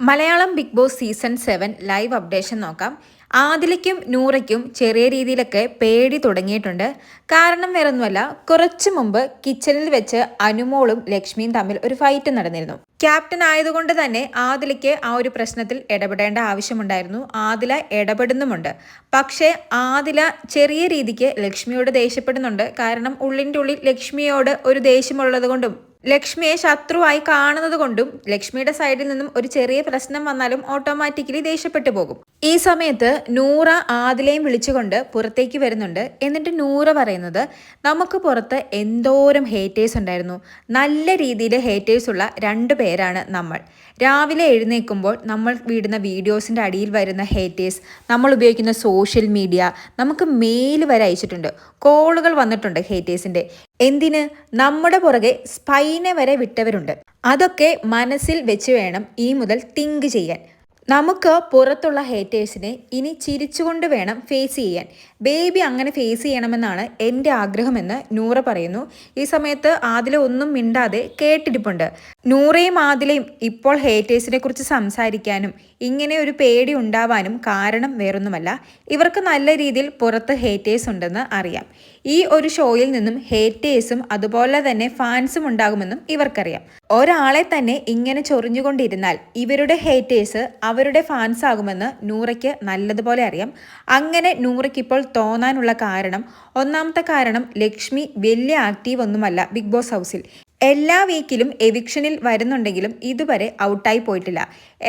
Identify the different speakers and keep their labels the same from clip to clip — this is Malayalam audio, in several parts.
Speaker 1: Malayalam Bigg Boss season 7 live updation നോക്കാം. ആദിലയ്ക്കും നൂറയ്ക്കും ചെറിയ രീതിയിലൊക്കെ പേടി തുടങ്ങിയിട്ടുണ്ട്. കാരണം വേറൊന്നുമല്ല, കുറച്ചു മുമ്പ് കിച്ചണിൽ വെച്ച് അനുമോളും ലക്ഷ്മിയും തമ്മിൽ ഒരു ഫൈറ്റ് നടന്നിരുന്നു. ക്യാപ്റ്റൻ ആയതുകൊണ്ട് തന്നെ ആദിലയ്ക്ക് ആ ഒരു പ്രശ്നത്തിൽ ഇടപെടേണ്ട ആവശ്യമുണ്ടായിരുന്നു. ആദില ഇടപെടുന്നുമുണ്ട്. പക്ഷേ ആദില ചെറിയ രീതിക്ക് ലക്ഷ്മിയോട് ദേഷ്യപ്പെടുന്നുണ്ട്. കാരണം ഉള്ളിൻ്റെ ഉള്ളിൽ ലക്ഷ്മിയോട് ഒരു ദേഷ്യമുള്ളത് കൊണ്ടും ലക്ഷ്മിയെ ശത്രുവായി കാണുന്നത് കൊണ്ടും ലക്ഷ്മിയുടെ സൈഡിൽ നിന്നും ഒരു ചെറിയ പ്രശ്നം വന്നാലും ഓട്ടോമാറ്റിക്കലി ദേഷ്യപ്പെട്ടു പോകും. ഈ സമയത്ത് നൂറ ആദിലയും വിളിച്ചുകൊണ്ട് പുറത്തേക്ക് വരുന്നുണ്ട്. എന്നിട്ട് നൂറ പറയുന്നത്, നമുക്ക് പുറത്ത് എന്തോരം ഹേറ്റേഴ്സ് ഉണ്ടായിരുന്നു, നല്ല രീതിയിൽ ഹേറ്റേഴ്സ് ഉള്ള 2 പേരാണ് നമ്മൾ. രാവിലെ എഴുന്നേൽക്കുമ്പോൾ നമ്മൾ വിടുന്ന വീഡിയോസിൻ്റെ അടിയിൽ വരുന്ന ഹേറ്റേഴ്സ്, നമ്മൾ ഉപയോഗിക്കുന്ന സോഷ്യൽ മീഡിയ, നമുക്ക് മെയിൽ വരെ അയച്ചിട്ടുണ്ട്, കോളുകൾ വന്നിട്ടുണ്ട് ഹേറ്റേഴ്സിൻ്റെ. എന്തിന്? നമ്മുടെ പുറകെ സ്പൈനെ വരെ വിട്ടവരുണ്ട്. അതൊക്കെ മനസ്സിൽ വെച്ച് വേണം ഈ മുതൽ തിങ്ക് ചെയ്യാൻ. നമുക്ക് പുറത്തുള്ള ഹേറ്റേഴ്സിനെ ഇനി ചിരിച്ചുകൊണ്ട് വേണം ഫേസ് ചെയ്യാൻ. ബേബി അങ്ങനെ ഫേസ് ചെയ്യണമെന്നാണ് എൻ്റെ ആഗ്രഹമെന്ന് നൂറ പറയുന്നു. ഈ സമയത്ത് ആദില ഒന്നും മിണ്ടാതെ കേട്ടിരിപ്പുണ്ട്. നൂറയും ആദിലയും ഇപ്പോൾ ഹേറ്റേഴ്സിനെ കുറിച്ച് സംസാരിക്കാനും ഇങ്ങനെ ഒരു പേടി ഉണ്ടാവാനും കാരണം വേറൊന്നുമല്ല, ഇവർക്ക് നല്ല രീതിയിൽ പുറത്ത് ഹേറ്റേഴ്സ് ഉണ്ടെന്ന് അറിയാം. ഈ ഒരു ഷോയിൽ നിന്നും ഹേറ്റേഴ്സും അതുപോലെ തന്നെ ഫാൻസും ഉണ്ടാകുമെന്നും ഇവർക്കറിയാം. ഒരാളെ തന്നെ ഇങ്ങനെ ചൊറിഞ്ഞുകൊണ്ടിരുന്നാൽ ഇവരുടെ ഹേറ്റേഴ്സ് അവരുടെ ഫാൻസ് ആകുമെന്ന് നൂറയ്ക്ക് നല്ലതുപോലെ അറിയാം. അങ്ങനെ നൂറയ്ക്ക് ഇപ്പോൾ തോന്നാനുള്ള കാരണം, ഒന്നാമത്തെ കാരണം, ലക്ഷ്മി വലിയ ആക്റ്റീവ് ഒന്നുമല്ല ബിഗ് ബോസ് ഹൗസിൽ. എല്ലാ വീക്കിലും എവിക്ഷനിൽ വരുന്നുണ്ടെങ്കിലും ഇതുവരെ ഔട്ടായി പോയിട്ടില്ല.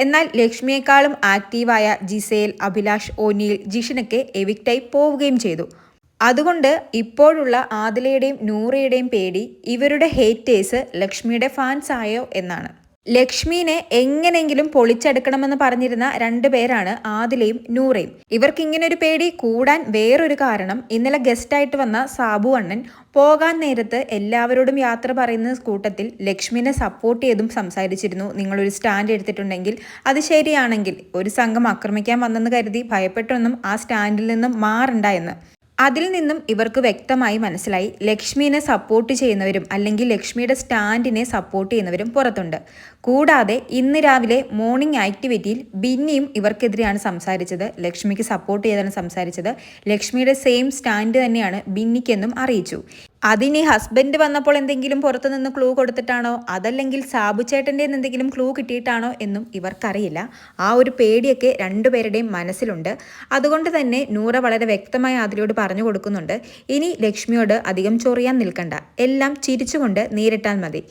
Speaker 1: എന്നാൽ ലക്ഷ്മിയെക്കാളും ആക്റ്റീവായ ജിസേൽ, അഭിലാഷ്, ഒനീൽ, ജിഷിനൊക്കെ എവിക്റ്റായി പോവുകയും ചെയ്തു. അതുകൊണ്ട് ഇപ്പോഴുള്ള ആദിലയുടെയും നൂറയുടെയും പേടി ഇവരുടെ ഹേറ്റേഴ്സ് ലക്ഷ്മിയുടെ ഫാൻസ് ആയോ എന്നാണ്. ലക്ഷ്മിനെ എങ്ങനെയെങ്കിലും പൊളിച്ചെടുക്കണമെന്ന് പറഞ്ഞിരുന്ന 2 പേരാണ് ആദിലയും നൂറയും. ഇവർക്ക് ഇങ്ങനെ ഒരു പേടി കൂടാൻ വേറൊരു കാരണം, ഇന്നലെ ഗസ്റ്റായിട്ട് വന്ന സാബു അണ്ണൻ പോകാൻ നേരത്ത് എല്ലാവരോടും യാത്ര പറയുന്ന കൂട്ടത്തിൽ ലക്ഷ്മിനെ സപ്പോർട്ട് ചെയ്തും സംസാരിച്ചിരുന്നു. നിങ്ങളൊരു സ്റ്റാൻഡ് എടുത്തിട്ടുണ്ടെങ്കിൽ അത് ശരിയാണെങ്കിൽ ഒരു സംഘം ആക്രമിക്കാൻ വന്നെന്ന് കരുതി ഭയപ്പെട്ടൊന്നും ആ സ്റ്റാൻഡിൽ നിന്നും മാറണ്ട എന്ന്. അതിൽ നിന്നും ഇവർക്ക് വ്യക്തമായി മനസ്സിലായി, ലക്ഷ്മിനെ സപ്പോർട്ട് ചെയ്യുന്നവരും അല്ലെങ്കിൽ ലക്ഷ്മിയുടെ സ്റ്റാൻഡിനെ സപ്പോർട്ട് ചെയ്യുന്നവരും പുറത്തുണ്ട്. കൂടാതെ ഇന്ന് രാവിലെ മോർണിംഗ് ആക്ടിവിറ്റിയിൽ ബിന്നിയും ഇവർക്കെതിരെയാണ് സംസാരിച്ചത്. ലക്ഷ്മിക്ക് സപ്പോർട്ട് ചെയ്താണ് സംസാരിച്ചത്. ലക്ഷ്മിയുടെ സെയിം സ്റ്റാൻഡ് തന്നെയാണ് ബിന്നിക്കെന്നും അറിയിച്ചു. അതിനി ഹസ്ബൻഡ് വന്നപ്പോൾ എന്തെങ്കിലും പുറത്തു നിന്ന് ക്ലൂ കൊടുത്തിട്ടാണോ അതല്ലെങ്കിൽ സാബു ചേട്ടൻ്റെ എന്തെങ്കിലും ക്ലൂ കിട്ടിയിട്ടാണോ എന്നും ഇവർക്കറിയില്ല. ആ ഒരു പേടിയൊക്കെ 2 പേരുടെയും മനസ്സിലുണ്ട്. അതുകൊണ്ട് തന്നെ നൂറ വളരെ വ്യക്തമായി അതിലോട് പറഞ്ഞു കൊടുക്കുന്നുണ്ട്, ഇനി ലക്ഷ്മിയോട് അധികം ചൊറിയാൻ നിൽക്കണ്ട, എല്ലാം ചിരിച്ചുകൊണ്ട് നേരിട്ടാൽ മതി.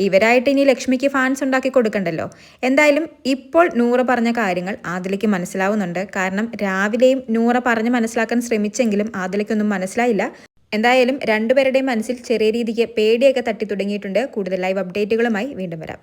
Speaker 1: ഇവരായിട്ട് ഇനി ലക്ഷ്മിക്ക് ഫാൻസ് ഉണ്ടാക്കി കൊടുക്കണ്ടല്ലോ. എന്തായാലും ഇപ്പോൾ നൂറ പറഞ്ഞ കാര്യങ്ങൾ ആദിലയ്ക്ക് മനസ്സിലാവുന്നുണ്ട്. കാരണം രാവിലെയും നൂറ പറഞ്ഞ് മനസ്സിലാക്കാൻ ശ്രമിച്ചെങ്കിലും ആദിലയ്ക്കൊന്നും മനസ്സിലായില്ല. എന്തായാലും 2 പേരുടെയും മനസ്സിൽ ചെറിയ രീതിക്ക് പേടിയൊക്കെ തട്ടി തുടങ്ങിയിട്ടുണ്ട്. കൂടുതൽ ലൈവ് അപ്ഡേറ്റുകളുമായി വീണ്ടും വരാം.